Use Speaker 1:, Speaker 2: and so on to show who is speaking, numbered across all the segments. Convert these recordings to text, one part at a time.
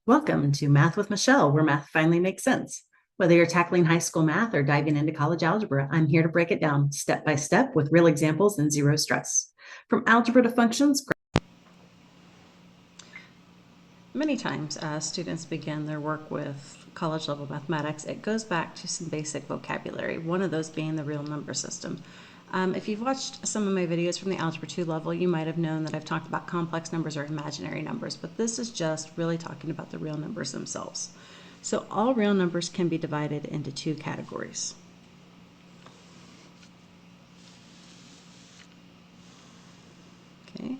Speaker 1: Welcome to Math with Michelle, where math finally makes sense. Whether you're tackling high school math or diving into college algebra, I'm here to break it down step by step with real examples and zero stress. From algebra to functions.
Speaker 2: Many times as students begin their work with college level mathematics, it goes back to some basic vocabulary, one of those being the real number system. If you've watched some of my videos from the Algebra 2 level, you might have known that I've talked about complex numbers or imaginary numbers, but this is just really talking about the real numbers themselves. So all real numbers can be divided into two categories. Okay,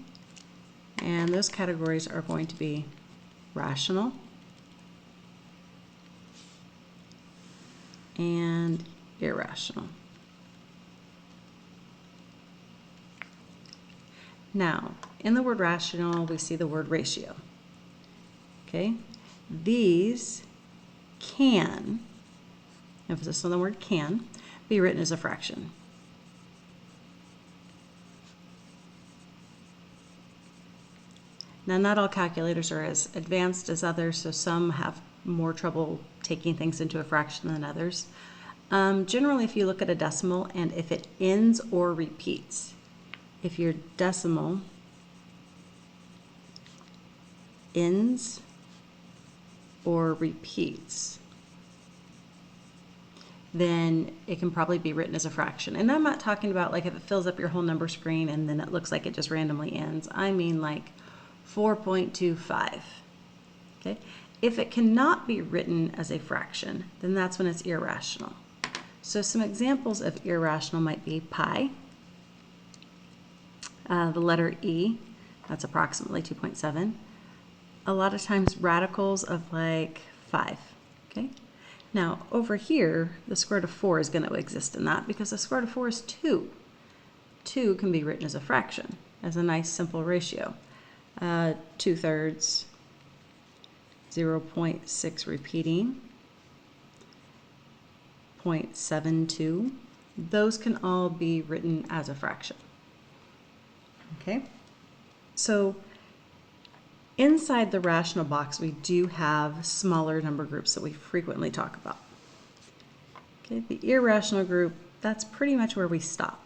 Speaker 2: and those categories are going to be rational and irrational. Now, in the word rational, we see the word ratio. Okay, these can, emphasis on the word can, be written as a fraction. Now, not all calculators are as advanced as others, so some have more trouble taking things into a fraction than others. Generally, if you look at a decimal and if it ends or repeats, if your decimal ends or repeats, then it can probably be written as a fraction. And I'm not talking about like if it fills up your whole number screen and then it looks like it just randomly ends. I mean like 4.25. Okay? If it cannot be written as a fraction, then that's when it's irrational. So some examples of irrational might be pi, the letter E, that's approximately 2.7. A lot of times radicals of like 5. Okay? Now over here, the square root of 4 is going to exist in that because the square root of 4 is 2. 2 can be written as a fraction, as a nice simple ratio. 2/3, 0.6 repeating, 0.72. Those can all be written as a fraction. Okay? So inside the rational box, we do have smaller number groups that we frequently talk about. Okay, the irrational group, that's pretty much where we stop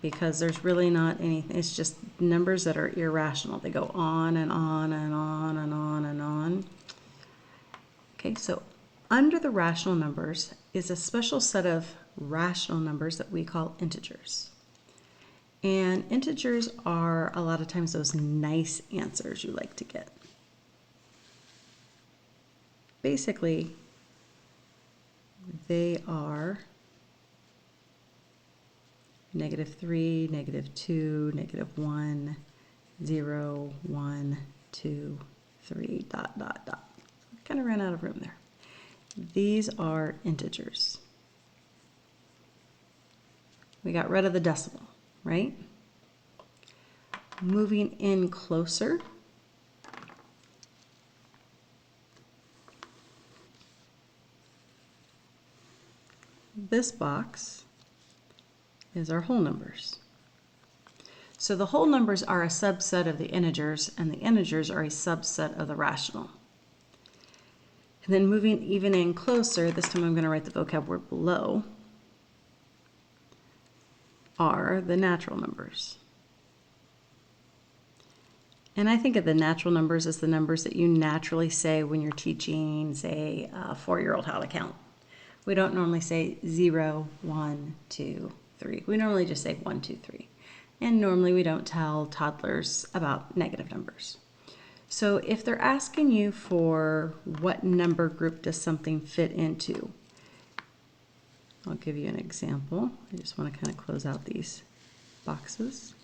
Speaker 2: because there's really not anything. It's just numbers that are irrational. They go on and on and on and on and on. Okay, so under the rational numbers is a special set of rational numbers that we call integers. And integers are a lot of times those nice answers you like to get. Basically, they are -3, -2, -1, 0, 1, 2, 3, dot, dot, dot. Kind of ran out of room there. These are integers. We got rid of the decimal, right? Moving in closer, this box is our whole numbers. So the whole numbers are a subset of the integers, and the integers are a subset of the rational. And then moving even in closer, this time I'm going to write the vocab word below, are the natural numbers. And I think of the natural numbers as the numbers that you naturally say when you're teaching, say, a 4-year-old how to count. We don't normally say 0, 1, 2, 3. We normally just say 1, 2, 3. And normally we don't tell toddlers about negative numbers. So if they're asking you for what number group does something fit into, I'll give you an example. I just want to kind of close out these boxes.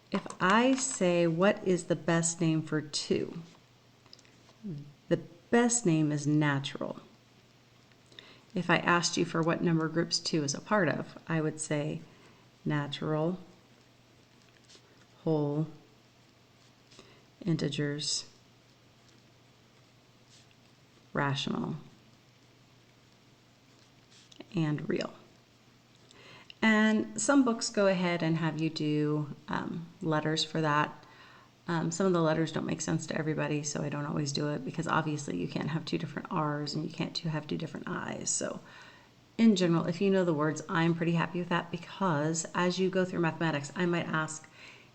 Speaker 2: If I say, what is the best name for 2? The best name is natural. If I asked you for what number groups 2 is a part of, I would say natural, whole, integers, rational, and real. And some books go ahead and have you do letters for that. Some of the letters don't make sense to everybody, so I don't always do it because obviously you can't have two different R's and you can't have two different I's. So in general, if you know the words, I'm pretty happy with that because as you go through mathematics, I might ask,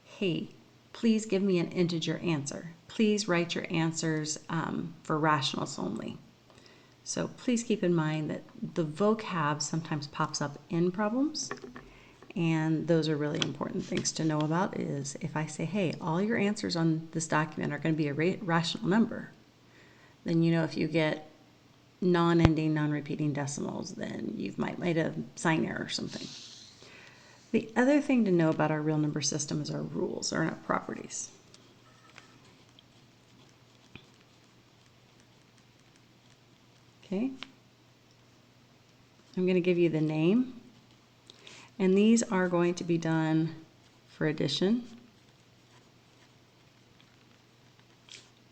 Speaker 2: hey, please give me an integer answer. Please write your answers for rationals only. So please keep in mind that the vocab sometimes pops up in problems. And those are really important things to know about is if I say, hey, all your answers on this document are going to be a rational number, then you know if you get non-ending, non-repeating decimals, then you might made a sign error or something. The other thing to know about our real number system is our rules, or our properties. Okay? I'm going to give you the name. And these are going to be done for addition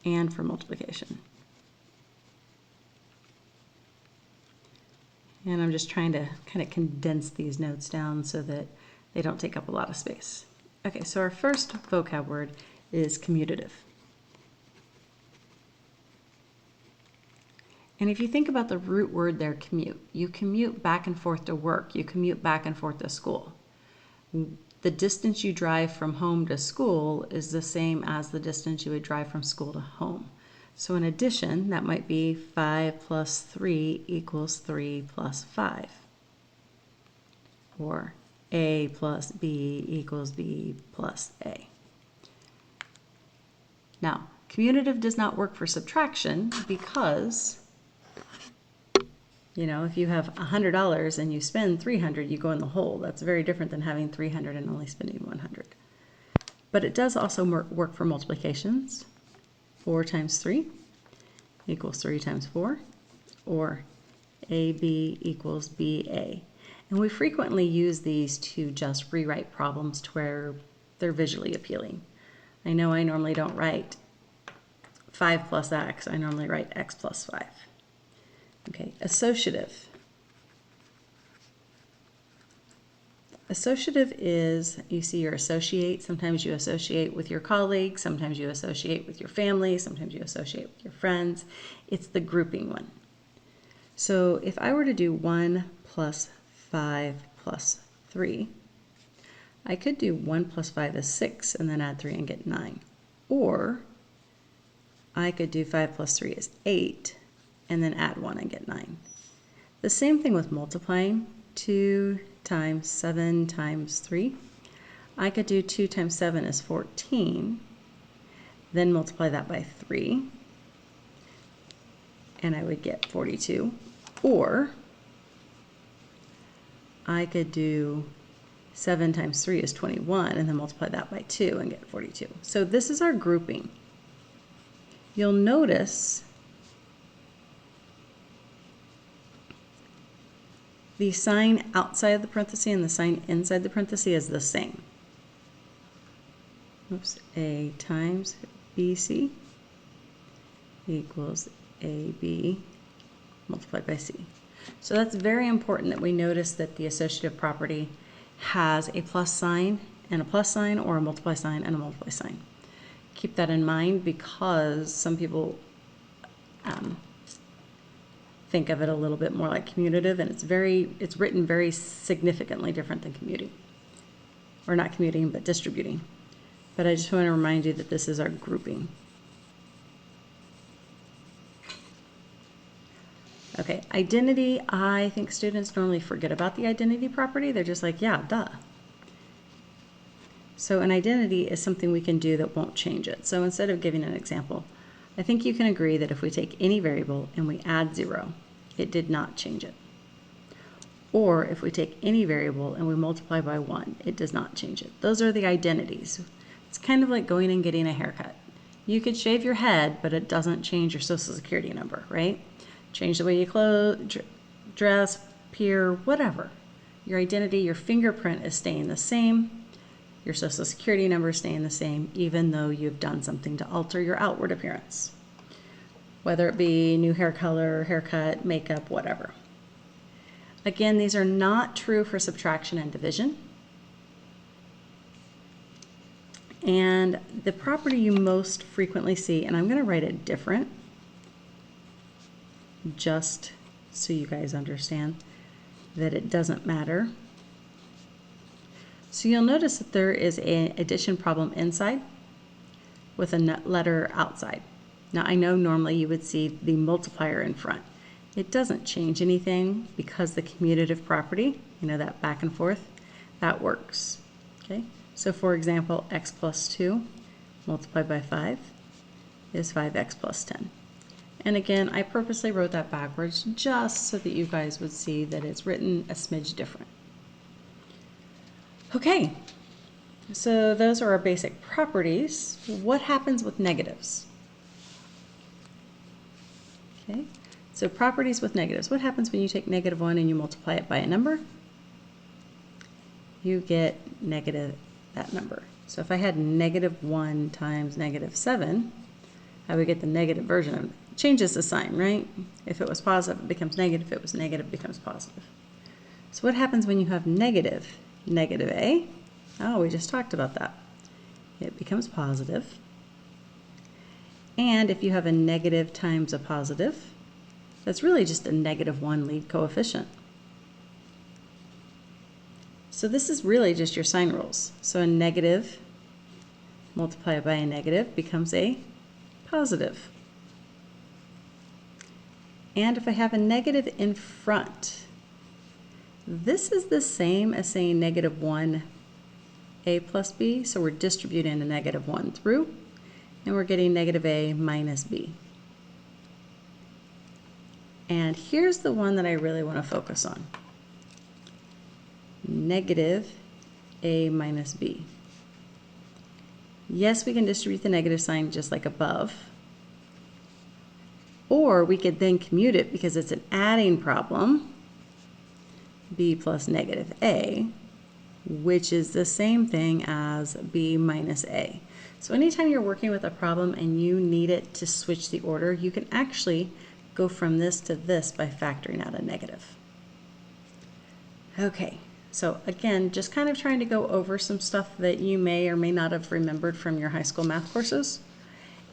Speaker 2: and for multiplication. And I'm just trying to kind of condense these notes down so that they don't take up a lot of space. Okay, so our first vocab word is commutative. And if you think about the root word there, commute, you commute back and forth to work, you commute back and forth to school. The distance you drive from home to school is the same as the distance you would drive from school to home. So in addition, that might be 5 plus 3 equals 3 plus 5. Or A plus B equals B plus A. Now, commutative does not work for subtraction because if you have $100 and you spend $300, you go in the hole. That's very different than having $300 and only spending $100. But it does also work for multiplications. 4 times 3 equals 3 times 4, or AB equals BA. And we frequently use these to just rewrite problems to where they're visually appealing. I know I normally don't write 5 plus x. I normally write x plus 5. Okay, associative. Associative is, you see your associate. Sometimes you associate with your colleagues. Sometimes you associate with your family. Sometimes you associate with your friends. It's the grouping one. So if I were to do 1 plus 5 plus 3, I could do 1 plus 5 is 6 and then add 3 and get 9. Or I could do 5 plus 3 is 8 and then add 1 and get 9. The same thing with multiplying. 2 times 7 times 3. I could do 2 times 7 is 14, then multiply that by 3, and I would get 42. Or I could do 7 times 3 is 21, and then multiply that by 2 and get 42. So this is our grouping. You'll notice the sign outside of the parenthesis and the sign inside the parenthesis is the same. Oops, A times BC equals AB multiplied by C. So that's very important that we notice that the associative property has a plus sign and a plus sign, or a multiply sign and a multiply sign. Keep that in mind because some people think of it a little bit more like commutative, and it's written very significantly different than commuting. Or not commuting, but distributing. But I just want to remind you that this is our grouping. Okay, identity. I think students normally forget about the identity property. They're just like, yeah, duh. So an identity is something we can do that won't change it. So instead of giving an example, I think you can agree that if we take any variable and we add 0, it did not change it. Or if we take any variable and we multiply by 1, it does not change it. Those are the identities. It's kind of like going and getting a haircut. You could shave your head, but it doesn't change your social security number, right? Change the way you dress, appear, whatever. Your identity, your fingerprint is staying the same. Your social security number is staying the same, even though you've done something to alter your outward appearance. Whether it be new hair color, haircut, makeup, whatever. Again, these are not true for subtraction and division. And the property you most frequently see, and I'm going to write it different, just so you guys understand that it doesn't matter. So you'll notice that there is an addition problem inside with a letter outside. Now I know normally you would see the multiplier in front. It doesn't change anything because the commutative property, that back and forth, that works. Okay, so for example, x plus 2 multiplied by 5 is 5x plus 10. And again, I purposely wrote that backwards just so that you guys would see that it's written a smidge different. Okay, so those are our basic properties. What happens with negatives? Okay, so properties with negatives. What happens when you take -1 and you multiply it by a number? You get negative that number. So if I had -1 times -7, I would get the negative version of it. Changes the sign, right? If it was positive, it becomes negative. If it was negative, it becomes positive. So what happens when you have negative a? Oh, we just talked about that. It becomes positive. And if you have a negative times a positive, that's really just a -1 lead coefficient. So this is really just your sign rules. So a negative multiplied by a negative becomes a positive. And if I have a negative in front, this is the same as saying -1 a plus b, so we're distributing a -1 through, and we're getting -a minus b. And here's the one that I really want to focus on. -a minus b. Yes, we can distribute the negative sign just like above, or we could then commute it because it's an adding problem, b plus -a, which is the same thing as b minus a. So anytime you're working with a problem and you need it to switch the order, you can actually go from this to this by factoring out a negative. Okay, so again, just kind of trying to go over some stuff that you may or may not have remembered from your high school math courses,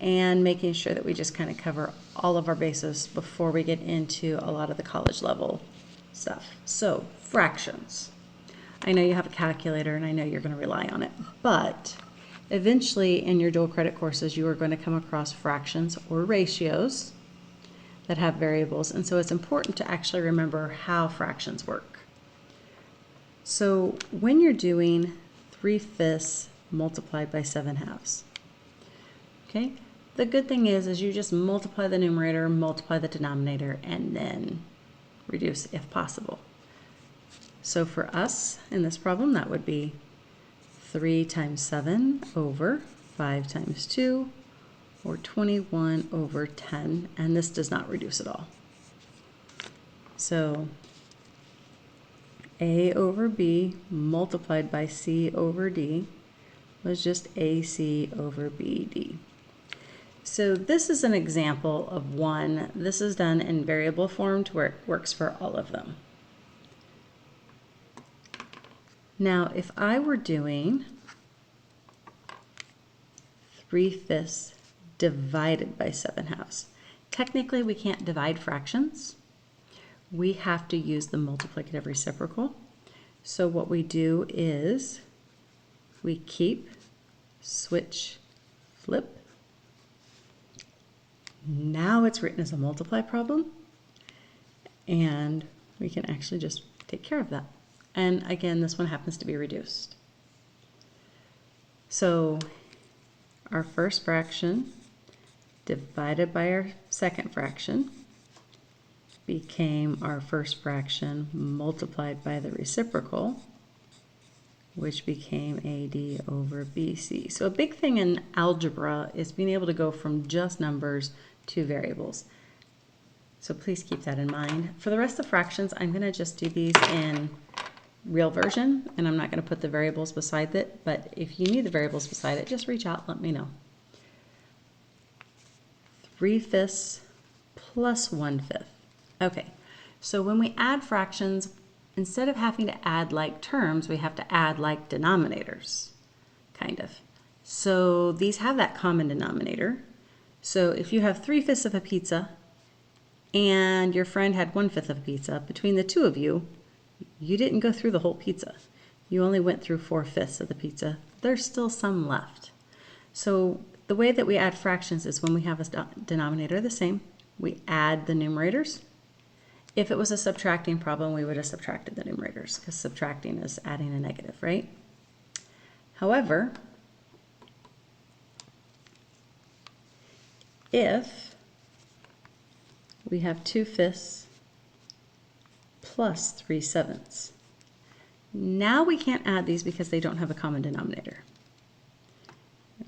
Speaker 2: and making sure that we just kind of cover all of our bases before we get into a lot of the college level stuff. So fractions. I know you have a calculator and I know you're going to rely on it, but eventually in your dual credit courses you are going to come across fractions or ratios that have variables, and so it's important to actually remember how fractions work. So when you're doing 3/5 multiplied by 7/2, okay, the good thing is you just multiply the numerator, multiply the denominator, and then reduce if possible. So for us in this problem, that would be 3 times 7 over 5 times 2, or 21 over 10, and this does not reduce at all. So a over b multiplied by c over d was just ac over bd. So this is an example of one. This is done in variable form to where it works for all of them. Now, if I were doing 3/5 divided by 7/2, technically we can't divide fractions. We have to use the multiplicative reciprocal. So what we do is we keep, switch, flip. Now it's written as a multiply problem, and we can actually just take care of that. And again, this one happens to be reduced. So our first fraction divided by our second fraction became our first fraction multiplied by the reciprocal, which became AD over BC. So a big thing in algebra is being able to go from just numbers to variables. So please keep that in mind. For the rest of the fractions, I'm going to just do these in real version, and I'm not going to put the variables beside it, but if you need the variables beside it, just reach out, let me know. 3/5 plus 1/5. Okay, so when we add fractions, instead of having to add like terms, we have to add like denominators, kind of. So these have that common denominator. So if you have 3/5 of a pizza and your friend had 1/5 of a pizza, between the two of you, you didn't go through the whole pizza. You only went through 4/5 of the pizza. There's still some left. So the way that we add fractions is when we have a denominator the same, we add the numerators. If it was a subtracting problem, we would have subtracted the numerators because subtracting is adding a negative, right? However, if we have 2/5 plus 3/7, now we can't add these because they don't have a common denominator.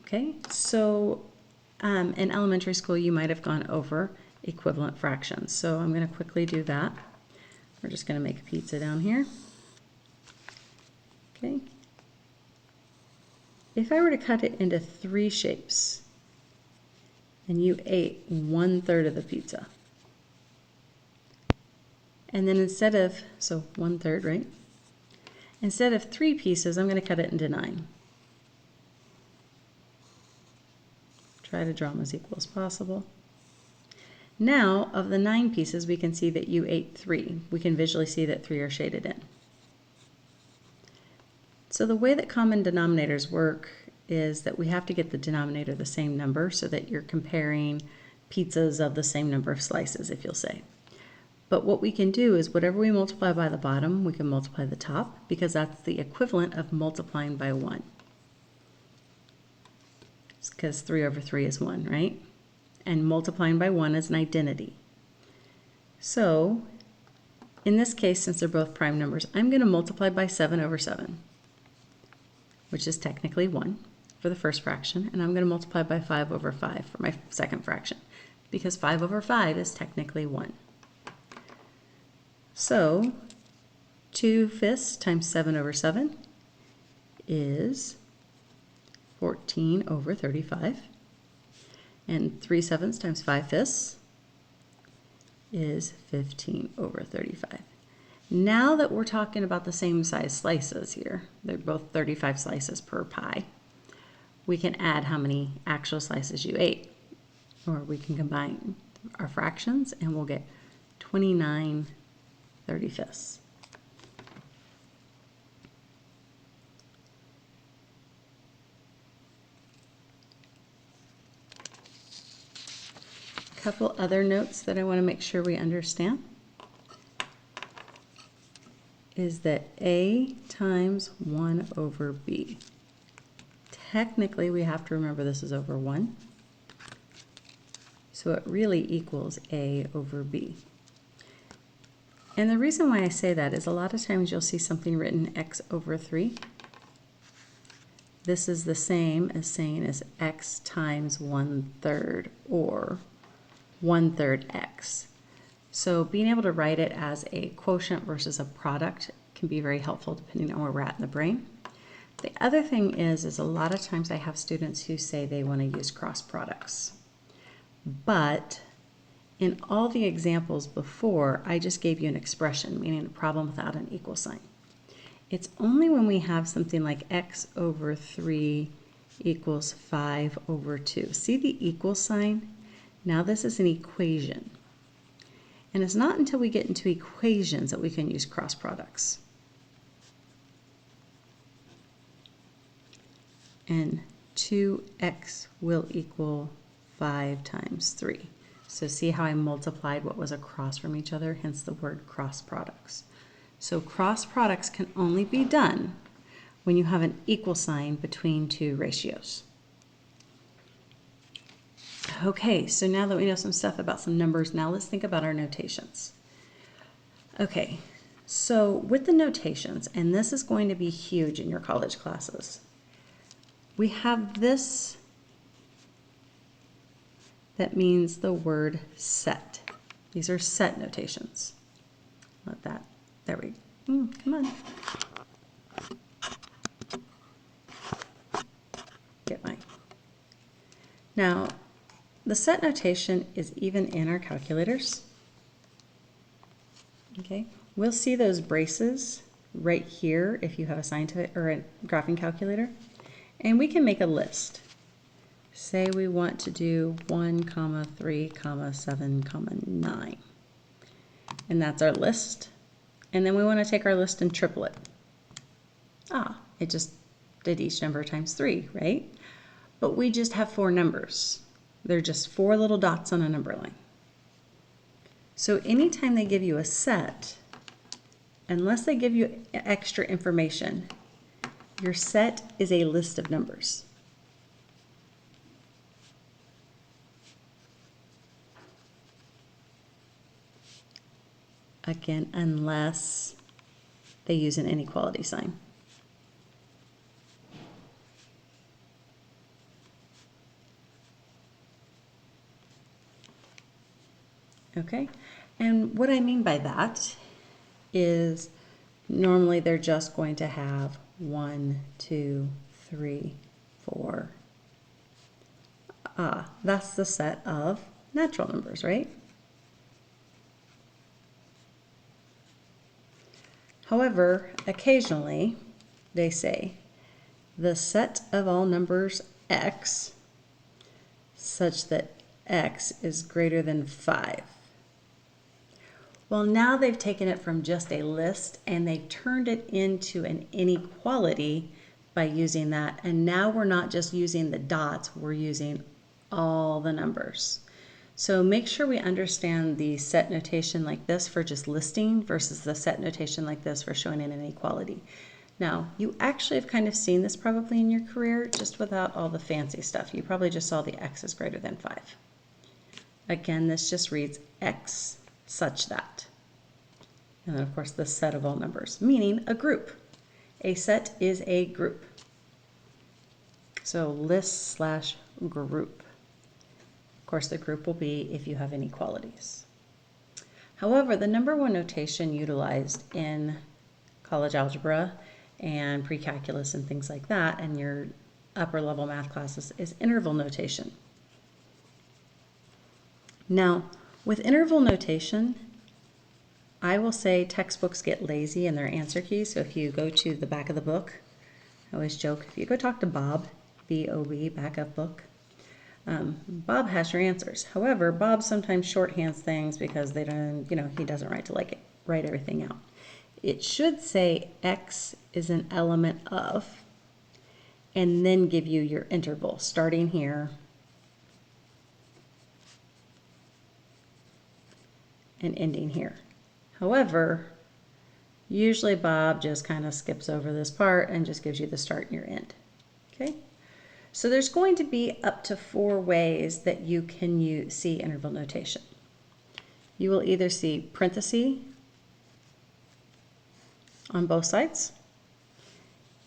Speaker 2: Okay, so in elementary school, you might have gone over equivalent fractions. So I'm going to quickly do that. We're just going to make a pizza down here. Okay. If I were to cut it into 3 shapes and you ate 1/3 of the pizza, and then instead of, so 1/3, right? Instead of 3 pieces, I'm going to cut it into 9. Try to draw them as equal as possible. Now, of the 9 pieces, we can see that you ate 3. We can visually see that 3 are shaded in. So the way that common denominators work is that we have to get the denominator the same number so that you're comparing pizzas of the same number of slices, if you'll say. But what we can do is whatever we multiply by the bottom, we can multiply the top because that's the equivalent of multiplying by 1. It's because 3/3 is 1, right? And multiplying by 1 is an identity. So in this case, since they're both prime numbers, I'm going to multiply by 7/7, which is technically 1 for the first fraction, and I'm going to multiply by 5/5 for my second fraction, because 5/5 is technically 1. So 2/5 times 7/7 is 14/35, and 3/7 times 5/5 is 15/35. Now that we're talking about the same size slices here, they're both 35 slices per pie, we can add how many actual slices you ate. Or we can combine our fractions and we'll get 29/35. A couple other notes that I want to make sure we understand is that A times 1/b. Technically, we have to remember this is over 1. So it really equals A/b. And the reason why I say that is a lot of times you'll see something written x/3. This is the same as saying as x times 1/3 or 1/3 x. So being able to write it as a quotient versus a product can be very helpful depending on where we're at in the brain. The other thing is a lot of times I have students who say they want to use cross products. But in all the examples before, I just gave you an expression, meaning a problem without an equal sign. It's only when we have something like x/3 equals 5/2. See the equal sign? Now this is an equation. And it's not until we get into equations that we can use cross products. And 2x will equal 5 times 3. So see how I multiplied what was across from each other, hence the word cross products. So cross products can only be done when you have an equal sign between two ratios. Okay, so now that we know some stuff about some numbers, now let's think about our notations. Okay, so with the notations, and this is going to be huge in your college classes, we have this that means the word set. These are set notations. Let that, there we go. Come on. Get mine. Now, the set notation is even in our calculators. Okay, we'll see those braces right here if you have a scientific or a graphing calculator. And we can make a list. Say we want to do 1, 3, 7, 9. And that's our list. And then we want to take our list and triple it. It just did each number times 3, right? But we just have 4 numbers. They're just 4 little dots on a number line. So anytime they give you a set, unless they give you extra information, your set is a list of numbers. Again, unless they use an inequality sign. Okay, and what I mean by that is normally they're just going to have 1, 2, 3, 4. That's the set of natural numbers, right? However, occasionally they say the set of all numbers x such that x is greater than 5. Well, now they've taken it from just a list and they've turned it into an inequality by using that. And now we're not just using the dots, we're using all the numbers. So make sure we understand the set notation like this for just listing versus the set notation like this for showing an inequality. Now, you actually have kind of seen this probably in your career, just without all the fancy stuff. You probably just saw the x is greater than 5. Again, this just reads x such that. And then, of course, the set of all numbers, meaning a group. A set is a group. So list/group. Of course, the group will be if you have inequalities. However, the number one notation utilized in college algebra and pre-calculus and things like that and your upper level math classes is interval notation. Now, with interval notation, I will say textbooks get lazy in their answer keys. So if you go to the back of the book, I always joke, if you go talk to Bob, B-O-B, back of book, Bob has your answers. However, Bob sometimes shorthands things because they don't, he doesn't write everything out. It should say X is an element of, and then give you your interval, starting here and ending here. However, usually Bob just kind of skips over this part and just gives you the start and your end. Okay? So there's going to be up to 4 ways that you can see interval notation. You will either see parenthesis on both sides.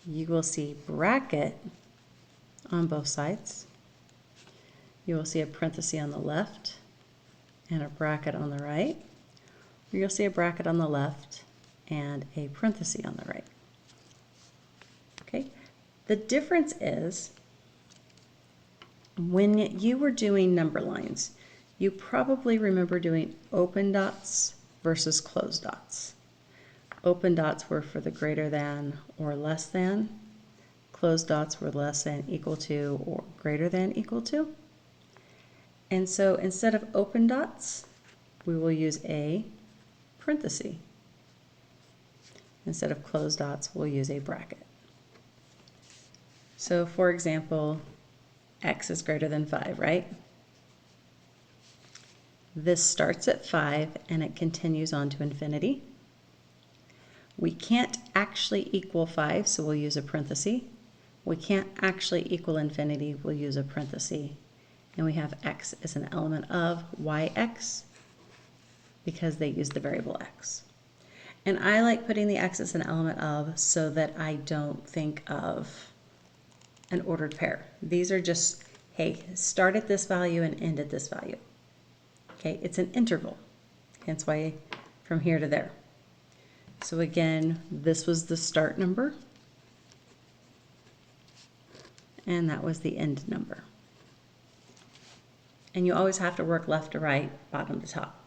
Speaker 2: You will see bracket on both sides. You will see a parenthesis on the left and a bracket on the right. Or you'll see a bracket on the left and a parenthesis on the right. Okay? The difference is when you were doing number lines, you probably remember doing open dots versus closed dots. Open dots were for the greater than or less than. Closed dots were less than, equal to, or greater than, equal to. And so instead of open dots, we will use a parenthesis. Instead of closed dots, we'll use a bracket. So for example, x is greater than 5, right? This starts at 5 and it continues on to infinity. We can't actually equal 5, so we'll use a parenthesis. We can't actually equal infinity, we'll use a parenthesis. And we have x as an element of yx because they use the variable x. And I like putting the x as an element of so that I don't think of an ordered pair. These are just, hey, start at this value and end at this value. Okay, it's an interval, hence why from here to there. So again, this was the start number, and that was the end number. And you always have to work left to right, bottom to top.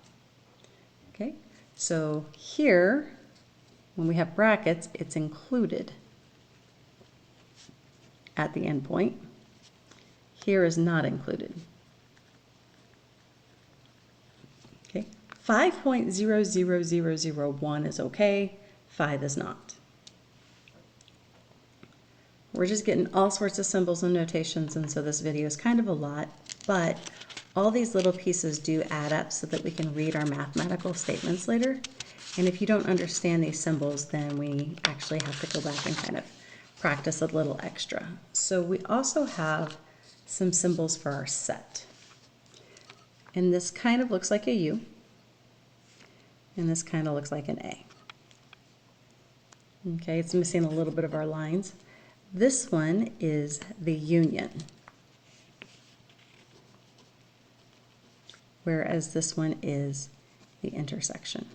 Speaker 2: Okay, so here, when we have brackets, it's included. at the endpoint. Here is not included. Okay, 5.00001 is okay, 5 is not. We're just getting all sorts of symbols and notations, and so this video is kind of a lot, but all these little pieces do add up so that we can read our mathematical statements later. And if you don't understand these symbols, then we actually have to go back and kind of practice a little extra. So we also have some symbols for our set. And this kind of looks like a U, and this kind of looks like an A. Okay, it's missing a little bit of our lines. This one is the union, whereas this one is the intersection.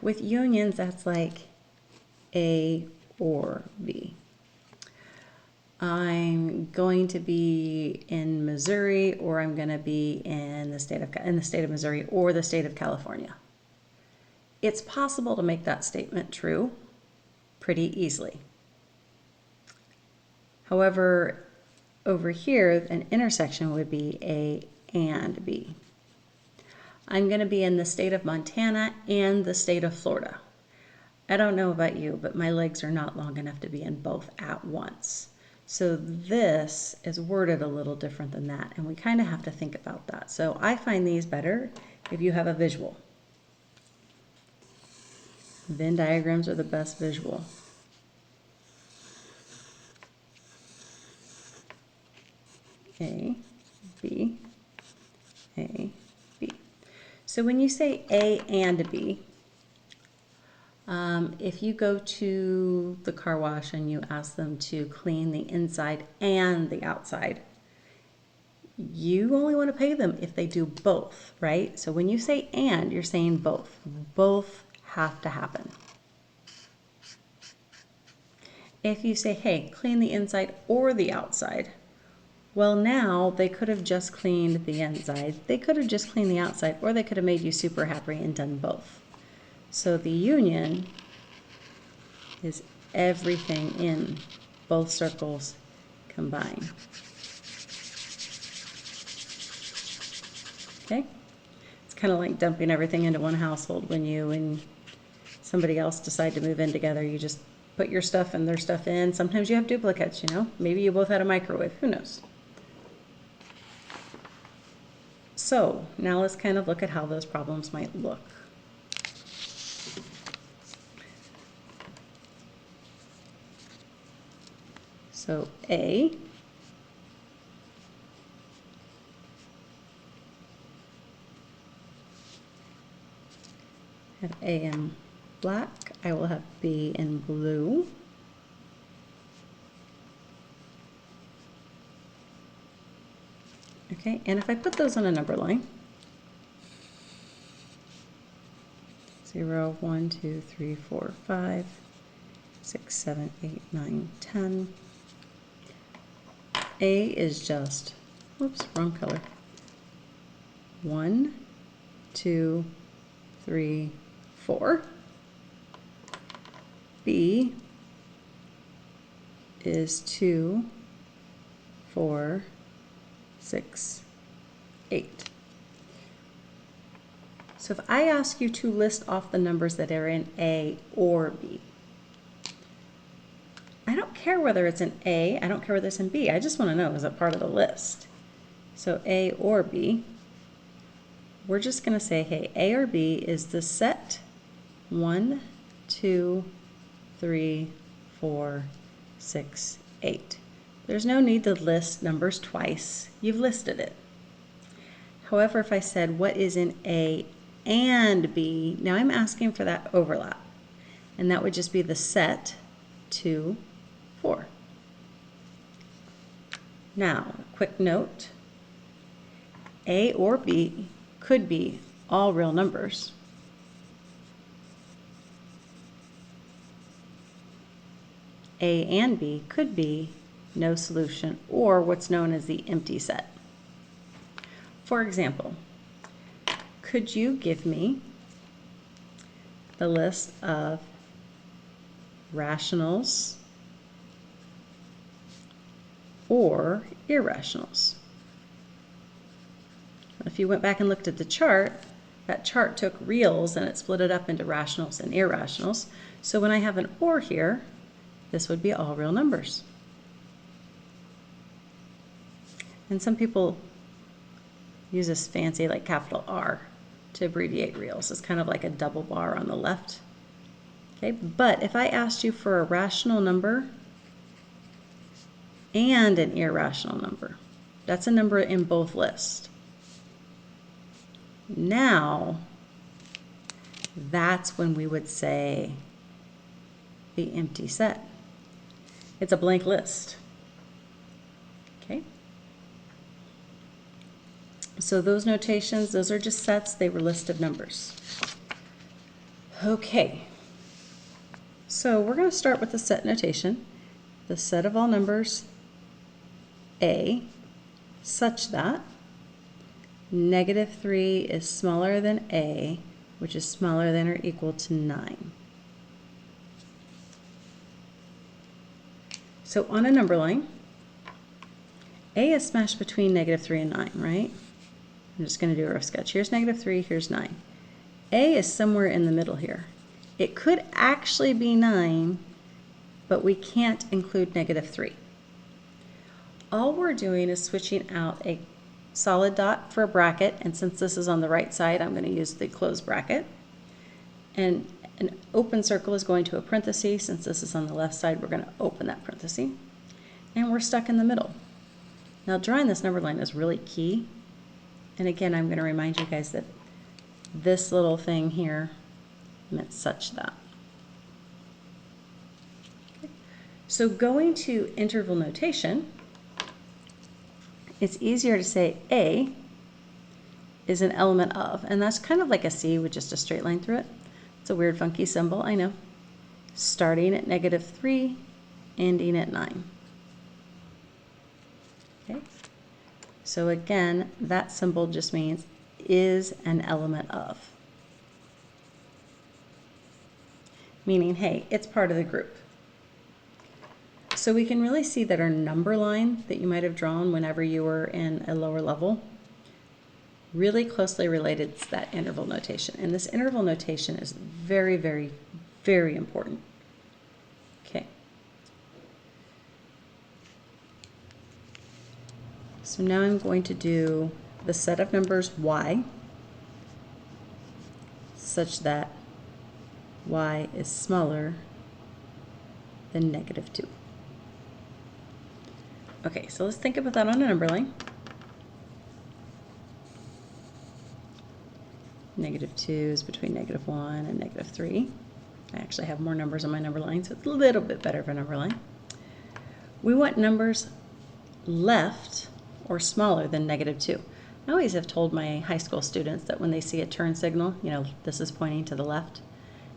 Speaker 2: With unions, that's like A or B. I'm going to be in Missouri, or I'm going to be in the state of Missouri or the state of California. It's possible to make that statement true pretty easily. However, over here, an intersection would be A and B. I'm going to be in the state of Montana and the state of Florida. I don't know about you, but my legs are not long enough to be in both at once. So this is worded a little different than that, and we kind of have to think about that. So I find these better if you have a visual. Venn diagrams are the best visual. A, B, A, B. So when you say A and B, if you go to the car wash and you ask them to clean the inside and the outside, you only want to pay them if they do both, right? So when you say and, you're saying both. Both have to happen. If you say, hey, clean the inside or the outside, well, now they could have just cleaned the inside, they could have just cleaned the outside, or they could have made you super happy and done both. So the union is everything in both circles combined. Okay? It's kind of like dumping everything into one household. When you and somebody else decide to move in together, you just put your stuff and their stuff in. Sometimes you have duplicates, you know? Maybe you both had a microwave. Who knows? So now let's kind of look at how those problems might look. So A, have A in black, I will have B in blue. Okay, and if I put those on a number line, 0, 1, 2, 3, 4, 5, 6, 7, 8, 9, 10. A is just, whoops, wrong color. 1, 2, 3, 4. B is 2, 4, 6, 8. So if I ask you to list off the numbers that are in A or B, I don't care whether it's in A, I don't care whether it's in B, I just want to know, is it part of the list? So A or B, we're just going to say, hey, A or B is the set 1, 2, 3, 4, 6, 8. There's no need to list numbers twice. You've listed it. However, if I said, what is in A and B, now I'm asking for that overlap. And that would just be the set 2, 4. Now, quick note, A or B could be all real numbers. A and B could be no solution, or what's known as the empty set. For example, could you give me the list of rationals or irrationals. If you went back and looked at the chart, that chart took reals and it split it up into rationals and irrationals. So when I have an or here, this would be all real numbers. And some people use this fancy like capital R to abbreviate reals. It's kind of like a double bar on the left. Okay, but if I asked you for a rational number and an irrational number, that's a number in both lists. Now, that's when we would say the empty set. It's a blank list. Okay? So those notations, those are just sets. They were lists of numbers. Okay. So we're going to start with the set notation. The set of all numbers A such that -3 is smaller than A, which is smaller than or equal to 9. So on a number line, A is smashed between -3 and 9, right? I'm just going to do a rough sketch. Here's -3, here's 9. A is somewhere in the middle here. It could actually be 9, but we can't include -3. All we're doing is switching out a solid dot for a bracket, and since this is on the right side, I'm going to use the closed bracket. And an open circle is going to a parenthesis. Since this is on the left side, we're going to open that parenthesis. And we're stuck in the middle. Now drawing this number line is really key. And again, I'm going to remind you guys that this little thing here meant such that. Okay. So going to interval notation, it's easier to say A is an element of, and that's kind of like a C with just a straight line through it. It's a weird funky symbol, I know. Starting at -3, ending at 9. Okay. So again, that symbol just means is an element of. Meaning, hey, it's part of the group. So we can really see that our number line that you might have drawn whenever you were in a lower level really closely related to that interval notation. And this interval notation is very, very, very important. Okay. So now I'm going to do the set of numbers y such that y is smaller than -2. Okay, so let's think about that on a number line. -2 is between -1 and -3. I actually have more numbers on my number line, so it's a little bit better of a number line. We want numbers left or smaller than -2. I always have told my high school students that when they see a turn signal, you know, this is pointing to the left,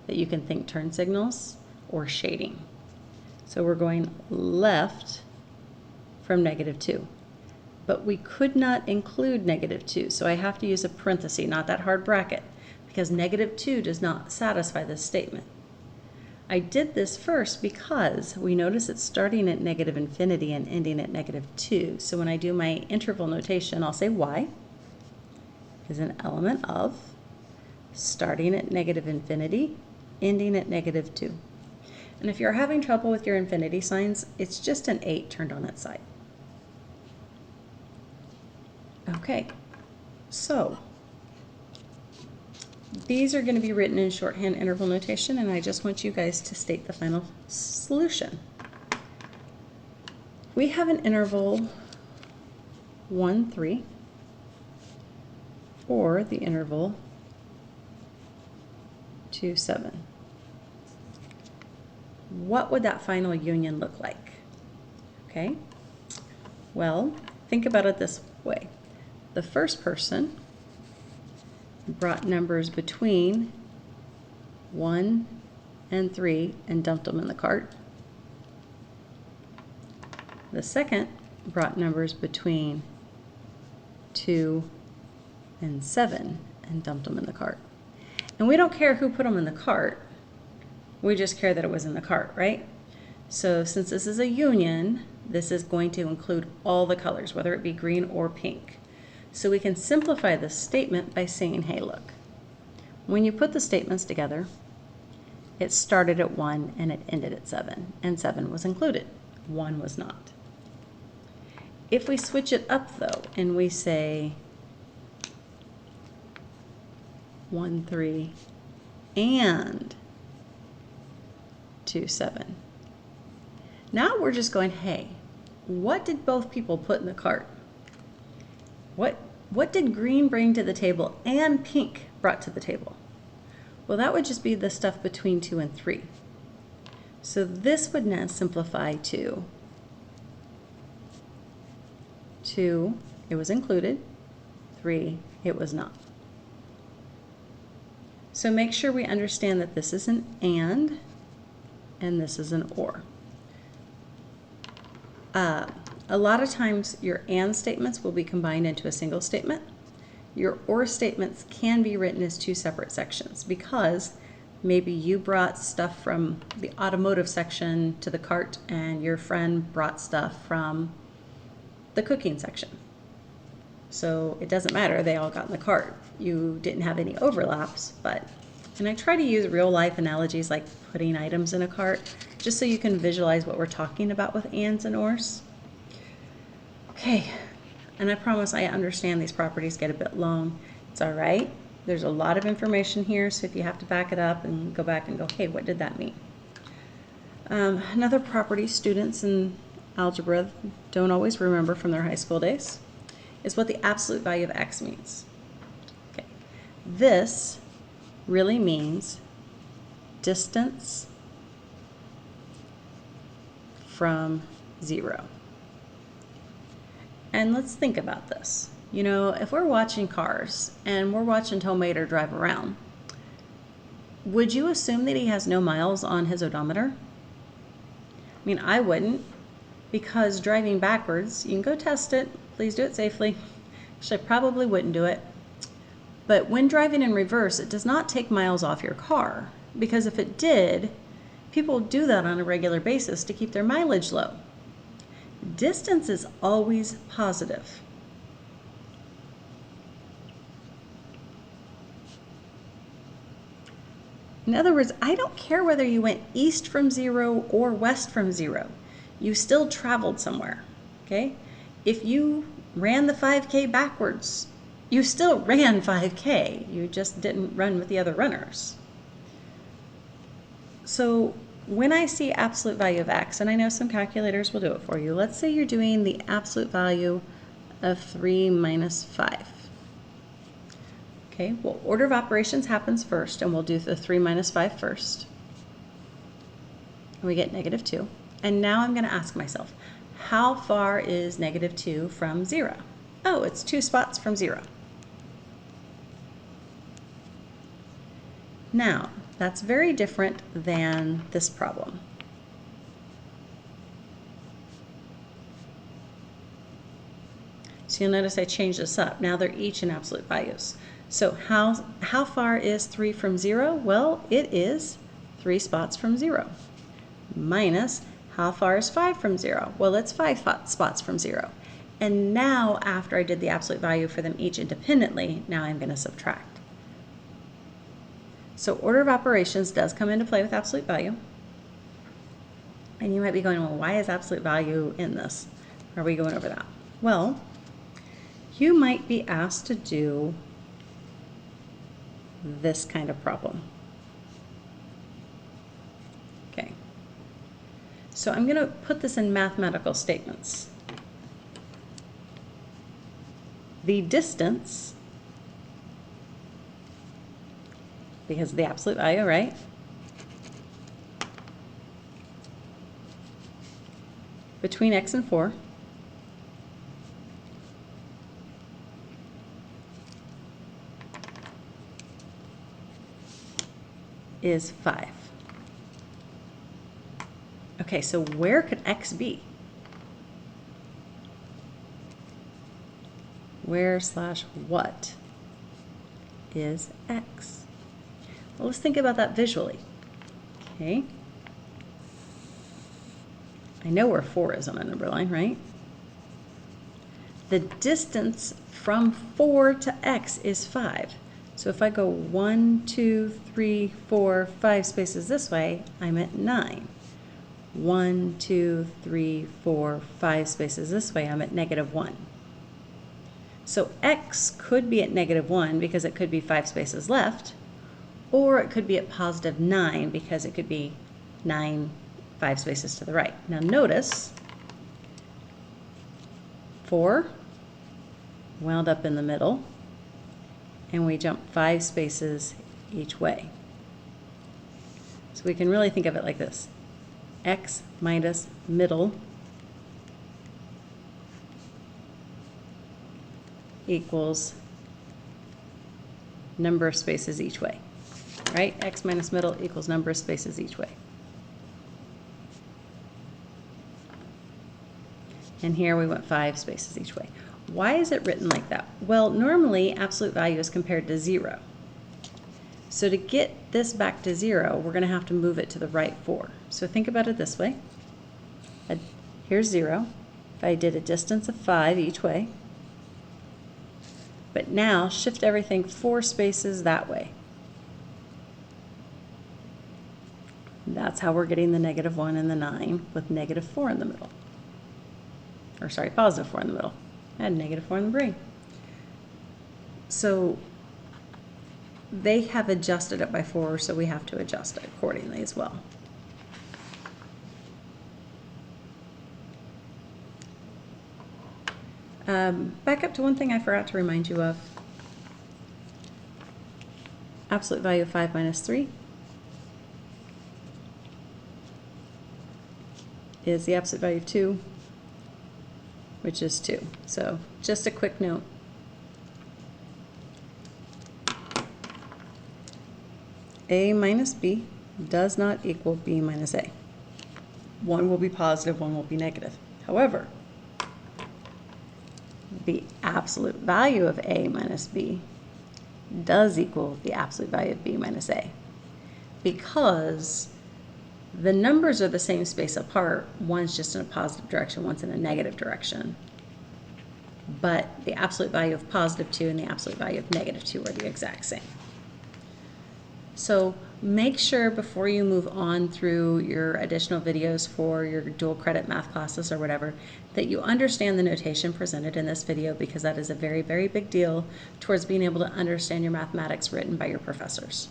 Speaker 2: that you can think turn signals or shading. So we're going left from -2. But we could not include -2, so I have to use a parenthesis, not that hard bracket, because -2 does not satisfy this statement. I did this first because we notice it's starting at -infinity and ending at -2. So when I do my interval notation, I'll say y is an element of starting at -infinity, ending at -2. And if you're having trouble with your infinity signs, it's just an 8 turned on its side. Okay, so these are going to be written in shorthand interval notation, and I just want you guys to state the final solution. We have an interval 1, 3, or the interval 2, 7. What would that final union look like? Okay, well, think about it this way. The first person brought numbers between 1 and 3 and dumped them in the cart. The second brought numbers between 2 and 7 and dumped them in the cart. And we don't care who put them in the cart. We just care that it was in the cart, right? So since this is a union, this is going to include all the colors, whether it be green or pink. So we can simplify this statement by saying, hey, look, when you put the statements together, it started at 1 and it ended at 7, and 7 was included. 1 was not. If we switch it up though, and we say 1, 3, and 2, 7. Now we're just going, hey, what did both people put in the cart? What did green bring to the table and pink brought to the table? Well, that would just be the stuff between 2 and 3. So this would now simplify to 2, it was included, 3, it was not. So make sure we understand that this is an and this is an or. A lot of times your and statements will be combined into a single statement. Your or statements can be written as 2 separate sections because maybe you brought stuff from the automotive section to the cart and your friend brought stuff from the cooking section. So it doesn't matter, they all got in the cart. You didn't have any overlaps, and I try to use real life analogies like putting items in a cart, just so you can visualize what we're talking about with ands and ors. Okay, and I promise I understand these properties get a bit long. It's all right. There's a lot of information here, so if you have to back it up and go back and go, hey, what did that mean? Another property students in algebra don't always remember from their high school days is what the absolute value of x means. Okay, this really means distance from 0. And let's think about this. You know, if we're watching cars and we're watching Tomater drive around, would you assume that he has no miles on his odometer? I mean, I wouldn't, because driving backwards, you can go test it. Please do it safely. Actually, I probably wouldn't do it. But when driving in reverse, it does not take miles off your car, because if it did, people do that on a regular basis to keep their mileage low. Distance is always positive. In other words, I don't care whether you went east from 0 or west from 0. You still traveled somewhere, okay? If you ran the 5K backwards, you still ran 5K. You just didn't run with the other runners. So when I see absolute value of x, and I know some calculators will do it for you, let's say you're doing the absolute value of 3 minus 5. Okay, well, order of operations happens first, and we'll do the 3 minus 5 first. And we get negative 2. And now I'm going to ask myself, how far is negative 2 from 0? Oh, it's 2 spots from 0. Now, that's very different than this problem. So you'll notice I changed this up. Now they're each in absolute values. So how far is 3 from 0? Well, it is 3 spots from 0. Minus, how far is 5 from 0? Well, it's 5 spots from 0. And now, after I did the absolute value for them each independently, now I'm going to subtract. So order of operations does come into play with absolute value. And you might be going, well, why is absolute value in this? Are we going over that? Well, you might be asked to do this kind of problem. Okay. So I'm going to put this in mathematical statements. The distance, because of the absolute value, right? Between x and 4 is 5. Okay, so where could x be? Where / what is x? Well, let's think about that visually. Okay. I know where 4 is on a number line, right? The distance from 4 to x is 5. So if I go 1, 2, 3, 4, 5 spaces this way, I'm at 9. 1, 2, 3, 4, 5 spaces this way, I'm at -1. So x could be at -1 because it could be 5 spaces left, or it could be at +9 because it could be 9, 5 spaces to the right. Now notice 4 wound up in the middle, and we jump 5 spaces each way. So we can really think of it like this: x minus middle equals number of spaces each way, right? X minus middle equals number of spaces each way. And here we went 5 spaces each way. Why is it written like that? Well, normally absolute value is compared to 0. So to get this back to 0, we're going to have to move it to the right 4. So think about it this way. Here's 0. If I did a distance of 5 each way, but now shift everything 4 spaces that way. That's how we're getting the -1 and the 9 with -4 in the middle. Or sorry, +4 in the middle. And -4 in the brain. So they have adjusted it by 4, so we have to adjust it accordingly as well. Back up to one thing I forgot to remind you of. Absolute value of 5 minus 3 is the absolute value of 2, which is 2. So just a quick note. A minus B does not equal B minus A. One will be positive, one will be negative. However, the absolute value of A minus B does equal the absolute value of B minus A, because the numbers are the same space apart. One's just in a positive direction, one's in a negative direction. But the absolute value of +2 and the absolute value of -2 are the exact same. So make sure before you move on through your additional videos for your dual credit math classes or whatever, that you understand the notation presented in this video, because that is a very, very big deal towards being able to understand your mathematics written by your professors.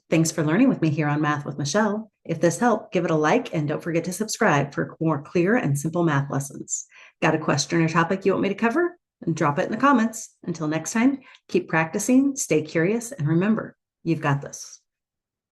Speaker 1: Thanks for learning with me here on Math with Michelle. If this helped, give it a like and don't forget to subscribe for more clear and simple math lessons. Got a question or topic you want me to cover? And drop it in the comments. Until next time, keep practicing, stay curious, and remember, you've got this.